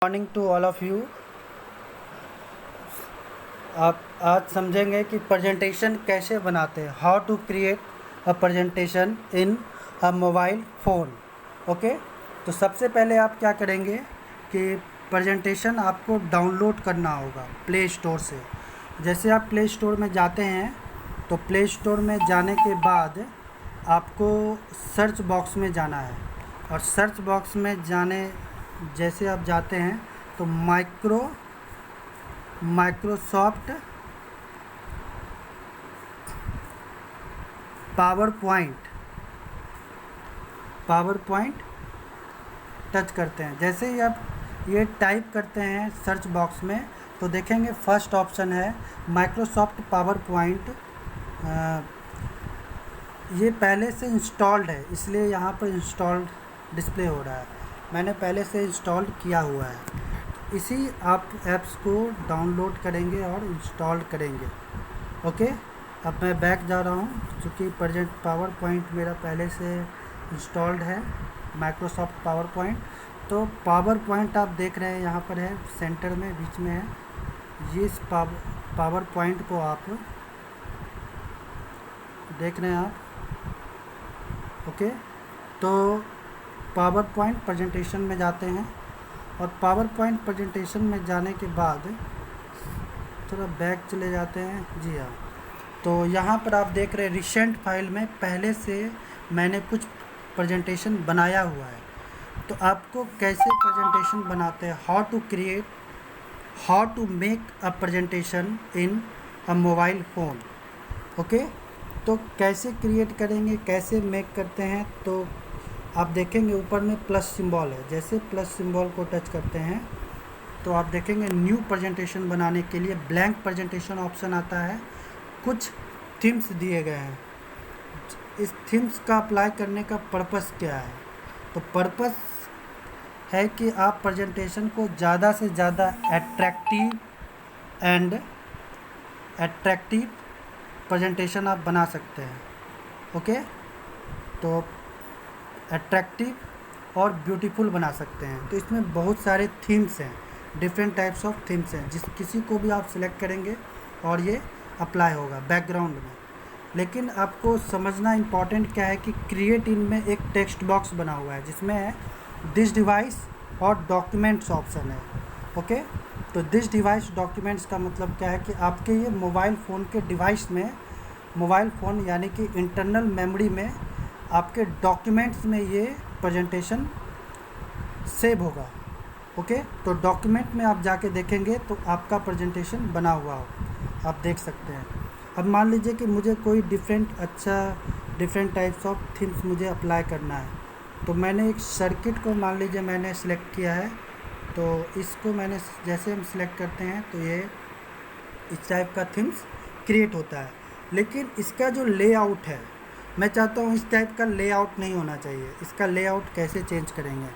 Morning to all of you. आप आज समझेंगे कि प्रेजेंटेशन कैसे बनाते हैं, how to create a presentation in a mobile phone. Okay, तो सबसे पहले आप क्या करेंगे कि प्रेजेंटेशन आपको डाउनलोड करना होगा प्ले स्टोर से। जैसे आप प्ले स्टोर में जाते हैं तो प्ले स्टोर में जाने के बाद आपको सर्च बॉक्स में जाना है, और सर्च बॉक्स में जाने जैसे आप जाते हैं तो माइक्रोसॉफ्ट पावर पॉइंट टच करते हैं। जैसे ही आप ये टाइप करते हैं सर्च बॉक्स में तो देखेंगे फर्स्ट ऑप्शन है माइक्रोसॉफ्ट पावर पॉइंट। ये पहले से इंस्टॉल्ड है, इसलिए यहाँ पर इंस्टॉल्ड डिस्प्ले हो रहा है। मैंने पहले से इंस्टॉल किया हुआ है। इसी आप ऐप्स को डाउनलोड करेंगे और इंस्टॉल करेंगे। ओके, अब मैं बैक जा रहा हूँ क्योंकि प्रेजेंट पावर पॉइंट मेरा पहले से इंस्टॉल्ड है, माइक्रोसॉफ्ट पावर पॉइंट। तो पावर पॉइंट आप देख रहे हैं यहाँ पर है, सेंटर में बीच में है। ये इस पावर पॉइंट को आप देख रहे हैं आप। ओके, तो पावर पॉइंट प्रेजेंटेशन में जाते हैं, और पावर पॉइंट प्रेजेंटेशन में जाने के बाद थोड़ा बैक चले जाते हैं। जी हाँ, तो यहाँ पर आप देख रहे हैं रिसेंट फाइल में पहले से मैंने कुछ प्रेजेंटेशन बनाया हुआ है। तो आपको कैसे प्रेजेंटेशन बनाते हैं, how to make a presentation in a mobile phone. Okay, तो कैसे क्रिएट करेंगे, कैसे मेक करते हैं, तो आप देखेंगे ऊपर में प्लस सिंबल है। जैसे प्लस सिंबल को टच करते हैं तो आप देखेंगे न्यू प्रेजेंटेशन बनाने के लिए ब्लैंक प्रेजेंटेशन ऑप्शन आता है। कुछ थीम्स दिए गए हैं। इस थीम्स का अप्लाई करने का पर्पस क्या है, तो पर्पस है कि आप प्रेजेंटेशन को ज़्यादा से ज़्यादा अट्रैक्टिव प्रेजेंटेशन आप बना सकते हैं। ओके, तो अट्रैक्टिव और ब्यूटीफुल बना सकते हैं। तो इसमें बहुत सारे थीम्स हैं, डिफरेंट टाइप्स ऑफ थीम्स हैं, किसी को भी आप सिलेक्ट करेंगे और ये अप्लाई होगा बैकग्राउंड में। लेकिन आपको समझना इम्पॉर्टेंट क्या है कि क्रिएट इन में एक टेक्स्ट बॉक्स बना हुआ है जिसमें दिस डिवाइस और डॉक्यूमेंट्स ऑप्शन है। ओके, तो दिस डिवाइस डॉक्यूमेंट्स का मतलब क्या है कि आपके ये मोबाइल फ़ोन के डिवाइस में, मोबाइल फ़ोन यानी कि इंटरनल मेमोरी में आपके डॉक्यूमेंट्स में ये प्रेजेंटेशन सेव होगा। ओके, तो डॉक्यूमेंट में आप जाके देखेंगे तो आपका प्रेजेंटेशन बना हुआ हो, आप देख सकते हैं। अब मान लीजिए कि मुझे कोई डिफरेंट टाइप्स ऑफ थीम्स मुझे अप्लाई करना है, तो मैंने एक सर्किट को मान लीजिए मैंने सिलेक्ट किया है। तो इसको मैंने जैसे हम सिलेक्ट करते हैं तो ये इस टाइप का थीम्स क्रिएट होता है। लेकिन इसका जो लेआउट है, मैं चाहता हूँ इस टाइप का लेआउट नहीं होना चाहिए। इसका लेआउट कैसे चेंज करेंगे,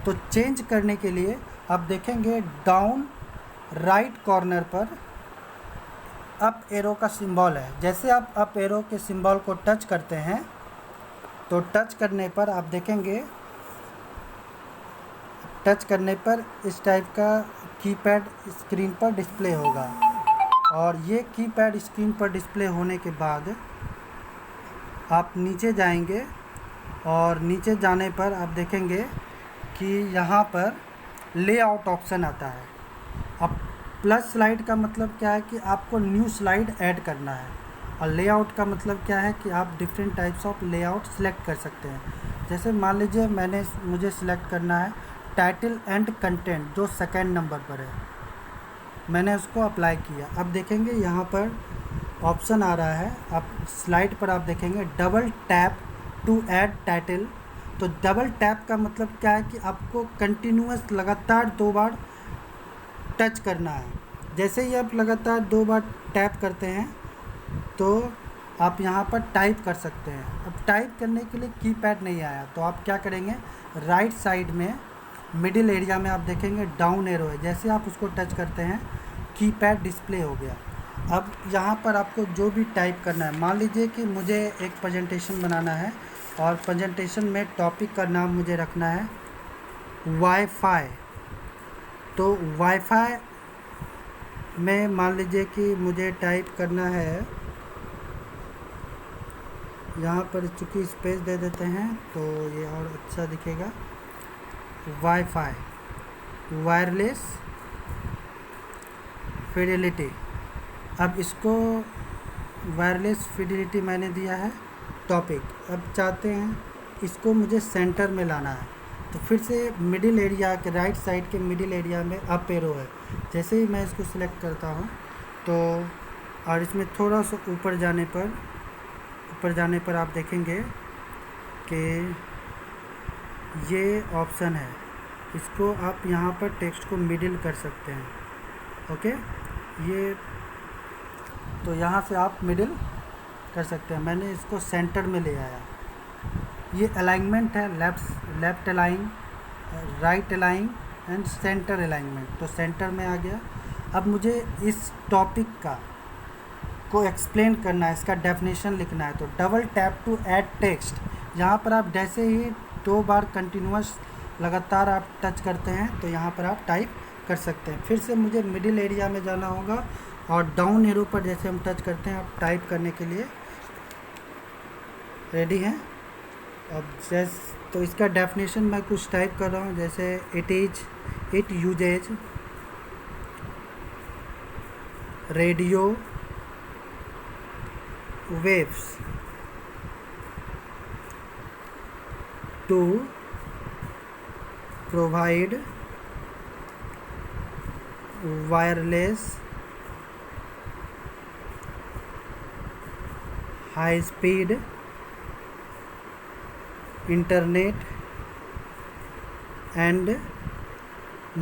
तो चेंज करने के लिए आप देखेंगे डाउन राइट कॉर्नर पर अप एरो का सिंबल है। जैसे आप अप एरो के सिंबल को टच करते हैं तो टच करने पर आप देखेंगे, टच करने पर इस टाइप का कीपैड स्क्रीन पर डिस्प्ले होगा। और ये कीपैड स्क्रीन पर डिस्प्ले होने के बाद आप नीचे जाएंगे, और नीचे जाने पर आप देखेंगे कि यहाँ पर लेआउट ऑप्शन आता है। अब प्लस स्लाइड का मतलब क्या है कि आपको न्यू स्लाइड ऐड करना है, और लेआउट का मतलब क्या है कि आप different types of layout select कर सकते हैं। जैसे मान लीजिए मुझे सिलेक्ट करना है टाइटल एंड कंटेंट, जो सेकंड नंबर पर है, मैंने उसको अप्लाई किया। अब देखेंगे यहाँ पर ऑप्शन आ रहा है, आप स्लाइड पर आप देखेंगे double tap to add title. तो डबल टैप का मतलब क्या है कि आपको कंटिन्यूअस लगातार 2 बार टच करना है। जैसे ही आप लगातार 2 बार टैप करते हैं तो आप यहाँ पर टाइप कर सकते हैं। अब टाइप करने के लिए कीपैड नहीं आया तो आप क्या करेंगे, राइट साइड में मिडिल एरिया में आप देखेंगे डाउन एरो है, जैसे आप उसको टच करते हैं कीपैड डिस्प्ले हो गया। अब यहाँ पर आपको जो भी टाइप करना है, मान लीजिए कि मुझे एक प्रेजेंटेशन बनाना है, और प्रेजेंटेशन में टॉपिक का नाम मुझे रखना है वाईफाई। तो वाईफाई में मान लीजिए कि मुझे टाइप करना है, यहाँ पर चूँकि स्पेस दे देते हैं तो ये और अच्छा दिखेगा। वाईफाई वायरलेस फिडेलिटी, अब इसको वायरलेस फिडेलिटी मैंने दिया है टॉपिक। अब चाहते हैं इसको मुझे सेंटर में लाना है, तो फिर से मिडिल एरिया के राइट साइड के मिडिल एरिया में अप एरो है। जैसे ही मैं इसको सिलेक्ट करता हूँ तो और इसमें थोड़ा सा ऊपर जाने पर आप देखेंगे कि ये ऑप्शन है, इसको आप यहाँ पर टेक्स्ट को मिडिल कर सकते हैं। ओके, ये तो यहाँ से आप मिडिल कर सकते हैं। मैंने इसको सेंटर में ले आया। ये अलाइनमेंट है, left align, right align and centre alignment, तो सेंटर में आ गया। अब मुझे इस टॉपिक को एक्सप्लेन करना है, इसका डेफिनेशन लिखना है, तो double tap to add text. यहाँ पर आप जैसे ही 2 बार कंटिन्यूअस लगातार आप टच करते हैं तो यहाँ पर आप टाइप कर सकते हैं। फिर से मुझे मिडिल एरिया में जाना होगा और डाउन एरो पर जैसे हम टच करते हैं आप टाइप करने के लिए रेडी हैं। अब तो इसका डेफिनेशन मैं कुछ टाइप कर रहा हूँ, जैसे it uses radio waves to provide wireless high speed internet and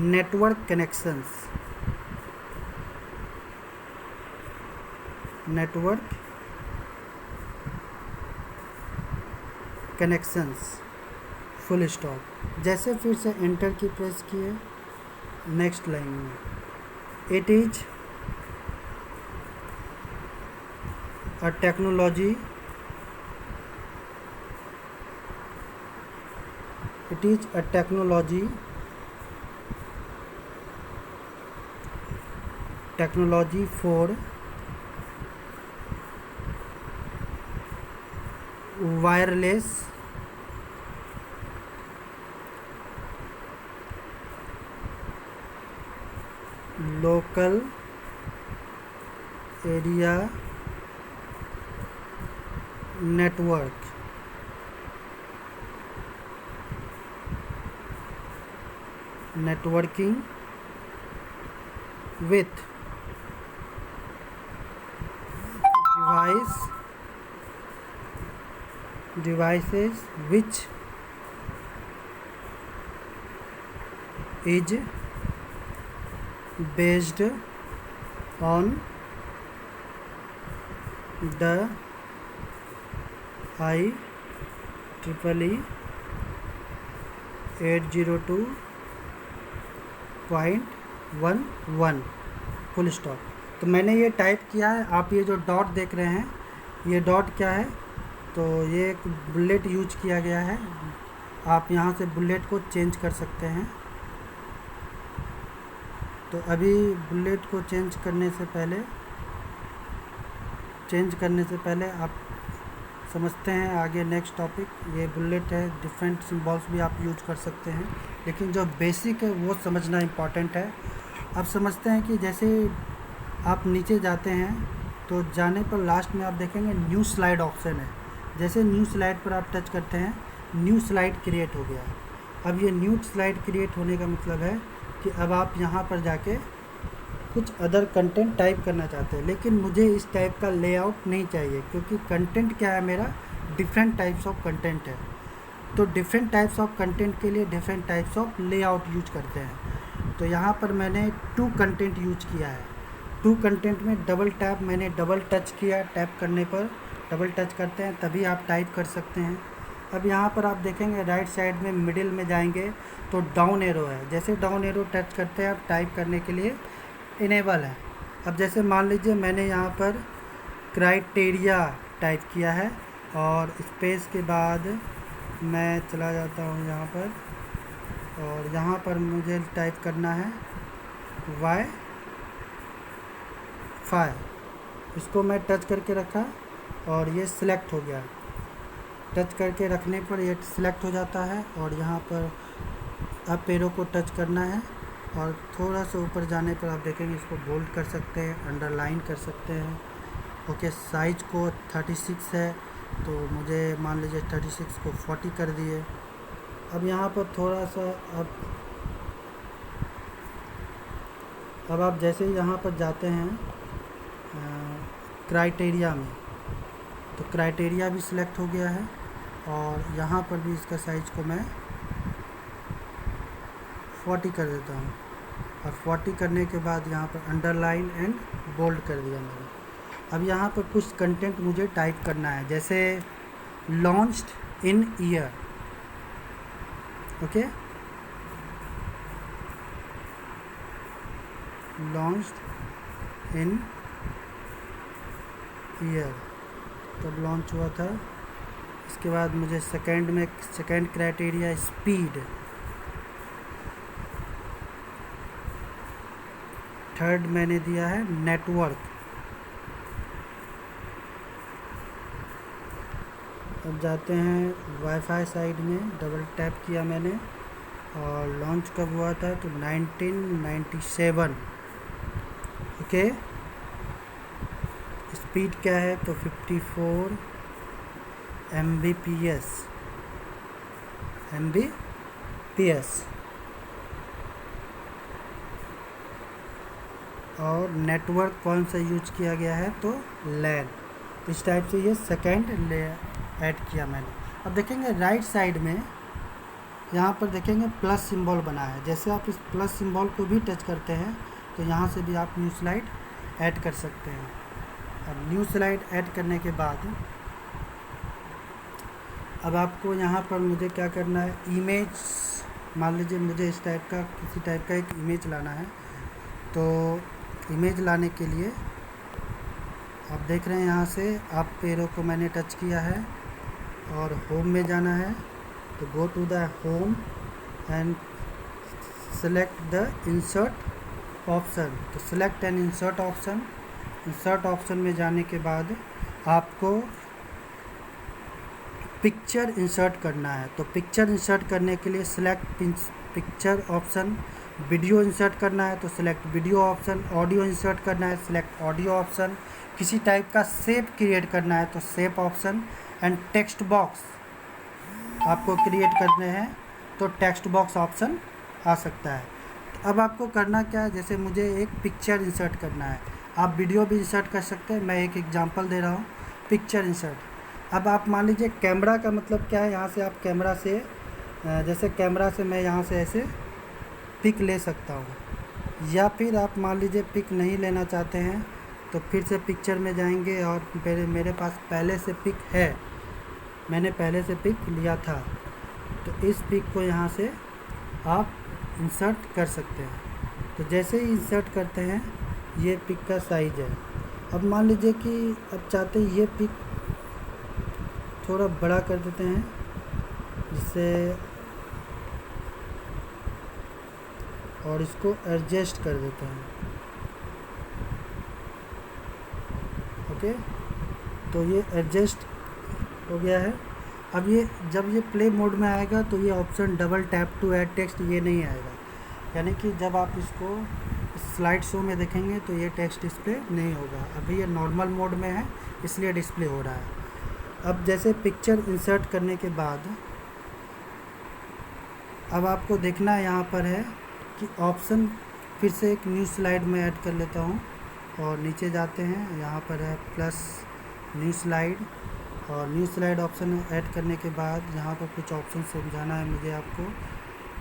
network connections, full stop. जैसे फिर से एंटर की प्रेस किए, नेक्स्ट लाइन में it is a technology for wireless local area networking with devices which is based on the IEEE 802.11 full stop. तो मैंने ये type किया है। आप ये जो डॉट देख रहे हैं, ये डॉट क्या है, तो ये एक बुलेट यूज किया गया है। आप यहाँ से बुलेट को चेंज कर सकते हैं। तो अभी बुलेट को चेंज करने से पहले आप समझते हैं आगे नेक्स्ट टॉपिक। ये बुलेट है, डिफरेंट सिंबल्स भी आप यूज कर सकते हैं, लेकिन जो बेसिक है वो समझना इम्पॉर्टेंट है। अब समझते हैं कि जैसे आप नीचे जाते हैं तो जाने पर लास्ट में आप देखेंगे न्यू स्लाइड ऑप्शन है। जैसे न्यू स्लाइड पर आप टच करते हैं, न्यू स्लाइड क्रिएट हो गया। अब ये न्यू स्लाइड क्रिएट होने का मतलब है कि अब आप यहाँ पर जाके कुछ अदर कंटेंट टाइप करना चाहते हैं, लेकिन मुझे इस टाइप का लेआउट नहीं चाहिए, क्योंकि कंटेंट क्या है मेरा, डिफरेंट टाइप्स ऑफ कंटेंट है। तो डिफरेंट टाइप्स ऑफ कंटेंट के लिए different types of layout use करते हैं। तो यहाँ पर मैंने 2 कंटेंट यूज किया है। 2 कंटेंट में डबल टैप, मैंने डबल टच किया, टैप करने पर डबल टच करते हैं तभी आप टाइप कर सकते हैं। अब यहाँ पर आप देखेंगे राइट साइड में मिडिल में जाएंगे तो डाउन एरो है। जैसे डाउन एरो टच करते हैं आप टाइप करने के लिए इनेबल है। अब जैसे मान लीजिए मैंने यहाँ पर क्राइटेरिया टाइप किया है और स्पेस के बाद मैं चला जाता हूँ यहाँ पर, और यहाँ पर मुझे टाइप करना है वाईफाई, इसको मैं टच करके रखा और ये सिलेक्ट हो गया। टच करके रखने पर ये सिलेक्ट हो जाता है और यहाँ पर अप एरो को टच करना है और थोड़ा सा ऊपर जाने पर आप देखेंगे इसको बोल्ड कर सकते हैं, अंडरलाइन कर सकते हैं। ओके, साइज को 36 है तो मुझे मान लीजिए 36 को 40 कर दिए। अब यहाँ पर थोड़ा सा अब आप जैसे ही यहाँ पर जाते हैं क्राइटेरिया में, तो क्राइटेरिया भी सिलेक्ट हो गया है और यहाँ पर भी इसका साइज को मैं 40 कर देता हूँ और 40 करने के बाद यहाँ पर अंडरलाइन एंड बोल्ड कर दिया मैंने। अब यहाँ पर कुछ कंटेंट मुझे टाइप करना है, जैसे launched in year. Okay, launched in year तब लॉन्च हुआ था। इसके बाद मुझे सेकंड क्राइटेरिया स्पीड, थर्ड मैंने दिया है नेटवर्क। अब जाते हैं वाईफाई साइड में, डबल टैप किया मैंने और लॉन्च कब हुआ था तो 1997। ओके, स्पीड क्या है तो 54 Mbps और नेटवर्क कौन सा यूज किया गया है तो लैन। इस टाइप से ये सेकंड ले ऐड किया मैंने। अब देखेंगे राइट साइड में यहाँ पर देखेंगे प्लस सिंबल बना है, जैसे आप इस प्लस सिंबल को भी टच करते हैं तो यहाँ से भी आप न्यू स्लाइड ऐड कर सकते हैं। अब न्यू स्लाइड ऐड करने के बाद अब आपको यहाँ पर मुझे क्या करना है, इमेज, मान लीजिए मुझे इस टाइप का किसी टाइप का एक इमेज लाना है। तो इमेज लाने के लिए आप देख रहे हैं यहाँ से अप एरो को मैंने टच किया है और होम में जाना है तो go to the home and select the insert option. तो select and insert option, insert option में जाने के बाद आपको पिक्चर इंसर्ट करना है। तो पिक्चर इंसर्ट करने के लिए select picture option, video insert करना है तो select video option, audio insert करना है सिलेक्ट ऑडियो ऑप्शन, किसी टाइप का शेप क्रिएट करना है तो shape option, and text box आपको क्रिएट करने हैं तो टेक्स्ट बॉक्स ऑप्शन आ सकता है। तो अब आपको करना क्या है, जैसे मुझे एक पिक्चर इंसर्ट करना है, आप वीडियो भी इंसर्ट कर सकते हैं। मैं एक एग्जांपल दे रहा हूँ, पिक्चर इंसर्ट। अब आप मान लीजिए कैमरा का मतलब क्या है, यहाँ से आप कैमरा से जैसे कैमरा से मैं यहाँ से ऐसे पिक ले सकता हूँ, या फिर आप मान लीजिए पिक नहीं लेना चाहते हैं तो फिर से पिक्चर में जाएंगे और मेरे पास पहले से पिक है, मैंने पहले से पिक लिया था तो इस पिक को यहाँ से आप इंसर्ट कर सकते हैं। तो जैसे ही इंसर्ट करते हैं ये पिक का साइज है। अब मान लीजिए कि अब चाहते हैं ये पिक थोड़ा बड़ा कर देते हैं, जिससे और इसको एडजस्ट कर देते हैं। ओके, तो ये एडजस्ट हो गया है। अब ये जब ये प्ले मोड में आएगा तो ये option double tap to add text ये नहीं आएगा, यानी कि जब आप इसको स्लाइड शो में देखेंगे तो ये टेक्स्ट डिस्प्ले नहीं होगा। अभी ये नॉर्मल मोड में है इसलिए डिस्प्ले हो रहा है। अब जैसे पिक्चर इंसर्ट करने के बाद अब आपको देखना यहाँ पर है कि ऑप्शन फिर से एक न्यू स्लाइड में ऐड कर लेता हूँ और नीचे जाते हैं, यहाँ पर है प्लस न्यू स्लाइड और न्यू स्लाइड ऑप्शन ऐड करने के बाद यहाँ पर कुछ ऑप्शन समझाना है मुझे आपको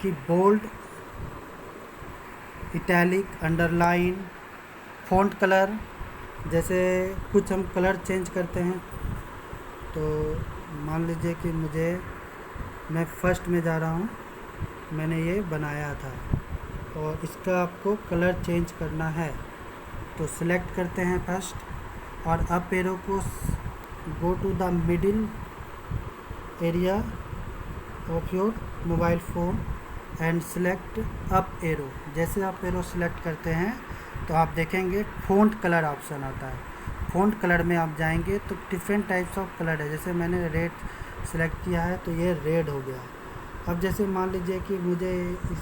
कि bold, italic, underline, font colour, जैसे कुछ हम कलर चेंज करते हैं। तो मान लीजिए कि मैं फर्स्ट में जा रहा हूँ, मैंने ये बनाया था और इसका आपको कलर चेंज करना है तो सिलेक्ट करते हैं फर्स्ट और अप एरो को go to the middle area of your mobile phone and select up arrow. जैसे आप एरो सेलेक्ट करते हैं तो आप देखेंगे फ़ॉन्ट कलर ऑप्शन आता है। फ़ॉन्ट कलर में आप जाएंगे तो डिफरेंट टाइप्स ऑफ कलर है। जैसे मैंने रेड सेलेक्ट किया है तो ये रेड हो गया। अब जैसे मान लीजिए कि मुझे इस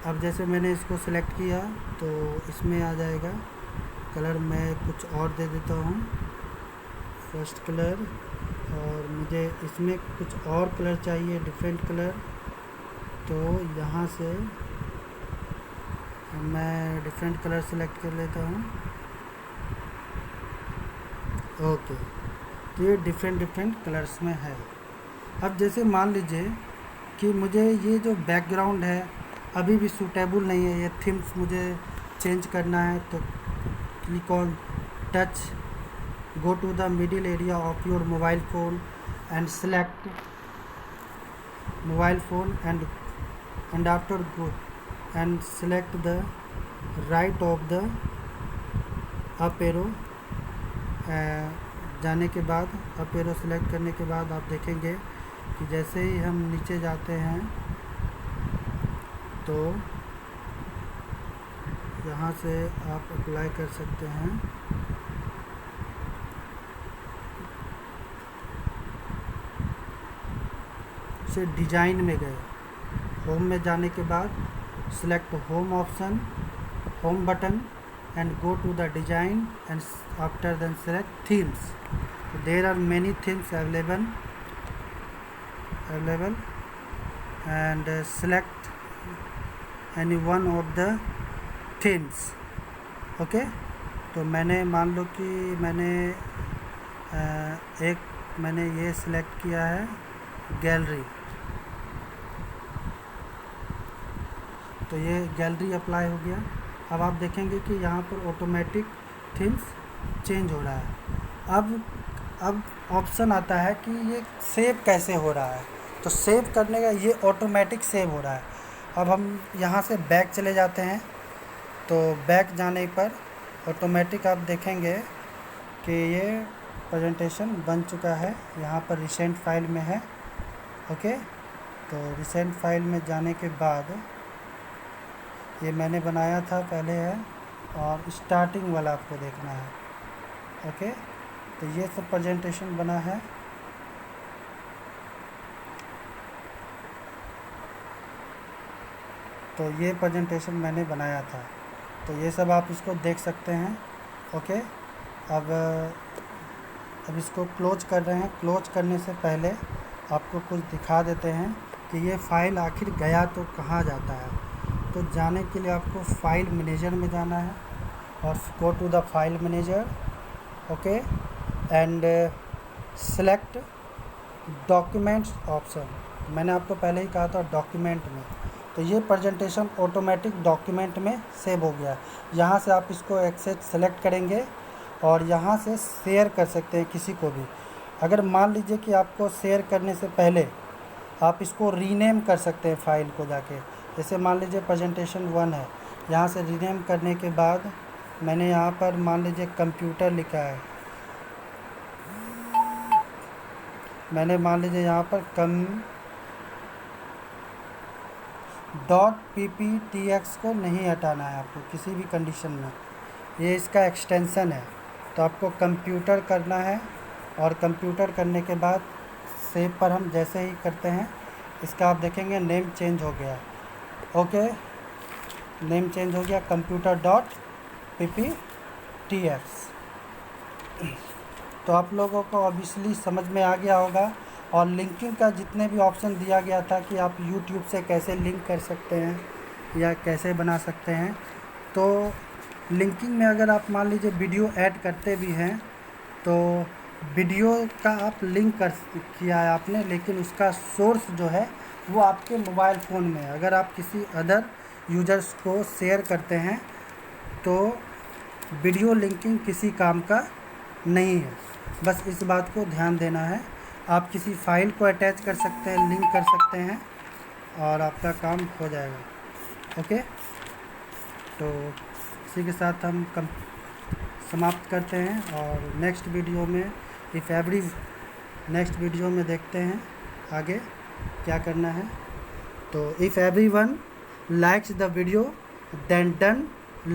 अब जैसे मैंने इसको सेलेक्ट किया तो इसमें आ जाएगा कलर। मैं कुछ और दे देता हूँ, फर्स्ट कलर। और मुझे इसमें कुछ और कलर चाहिए, डिफरेंट कलर। तो यहाँ से मैं डिफरेंट कलर सेलेक्ट कर लेता हूँ। ओके, तो ये डिफरेंट कलर्स में है। अब जैसे मान लीजिए कि मुझे ये जो बैकग्राउंड है अभी भी सूटेबल नहीं है, ये थीम्स मुझे चेंज करना है। तो click on touch, go to the middle area of your mobile phone and select mobile phone and after go and select the right of the up arrow। जाने के बाद अप एरो सेलेक्ट करने के बाद आप देखेंगे कि जैसे ही हम नीचे जाते हैं तो यहाँ से आप अप्लाई कर सकते हैं। से डिज़ाइन में गए, होम में जाने के बाद select home option, home button and go to the design and after then select themes. There are many themes available and select any one of the themes. Okay, तो मैंने मान लो कि मैंने ये सिलेक्ट किया है गैलरी। तो ये गैलरी अप्लाई हो गया। अब आप देखेंगे कि यहाँ पर ऑटोमेटिक थीम्स चेंज हो रहा है। अब ऑप्शन आता है कि ये सेव कैसे हो रहा है। तो सेव करने का ये ऑटोमेटिक सेव हो रहा है। अब हम यहाँ से बैक चले जाते हैं। तो बैक जाने पर ऑटोमेटिक आप देखेंगे कि ये प्रेजेंटेशन बन चुका है। यहाँ पर रिसेंट फाइल में है। ओके, तो रिसेंट फाइल में जाने के बाद ये मैंने बनाया था पहले है और स्टार्टिंग वाला आपको देखना है। ओके, तो ये सब प्रेजेंटेशन बना है। तो ये प्रेजेंटेशन मैंने बनाया था। तो ये सब आप इसको देख सकते हैं। ओके, अब इसको क्लोज कर रहे हैं। क्लोज करने से पहले आपको कुछ दिखा देते हैं कि ये फ़ाइल आखिर गया तो कहाँ जाता है। तो जाने के लिए आपको फाइल मैनेजर में जाना है और go to the file manager. Okay, and select documents option. मैंने आपको पहले ही कहा था डॉक्यूमेंट में। तो ये प्रेजेंटेशन ऑटोमेटिक डॉक्यूमेंट में सेव हो गया। यहाँ से आप इसको एक्सेस सेलेक्ट करेंगे और यहाँ से शेयर कर सकते हैं किसी को भी। अगर मान लीजिए कि आपको शेयर करने से पहले आप इसको रीनेम कर सकते हैं फाइल को जाके। जैसे मान लीजिए प्रेजेंटेशन 1 है, यहाँ से रीनेम करने के बाद मैंने यहाँ पर मान लीजिए कंप्यूटर लिखा है। मैंने मान लीजिए यहाँ पर .pptx को नहीं हटाना है आपको किसी भी कंडीशन में। ये इसका एक्सटेंशन है। तो आपको कंप्यूटर करना है और कंप्यूटर करने के बाद सेव पर हम जैसे ही करते हैं इसका आप देखेंगे नेम चेंज हो गया। ओके, नेम चेंज हो गया computer.pptx। तो आप लोगों को ऑब्वियसली समझ में आ गया होगा। और लिंकिंग का जितने भी ऑप्शन दिया गया था कि आप YouTube से कैसे लिंक कर सकते हैं या कैसे बना सकते हैं। तो लिंकिंग में अगर आप मान लीजिए वीडियो ऐड करते भी हैं तो वीडियो का आप लिंक किया है आपने, लेकिन उसका सोर्स जो है वो आपके मोबाइल फ़ोन में है। अगर आप किसी अदर यूजर्स को शेयर करते हैं तो वीडियो लिंकिंग किसी काम का नहीं है। बस इस बात को ध्यान देना है। आप किसी फाइल को अटैच कर सकते हैं, लिंक कर सकते हैं और आपका काम हो जाएगा। ओके, तो इसी के साथ हम समाप्त करते हैं और नेक्स्ट वीडियो में इफ़ एवरी नेक्स्ट वीडियो में देखते हैं आगे क्या करना है। तो if every one likes the video then done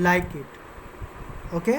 like it, okay।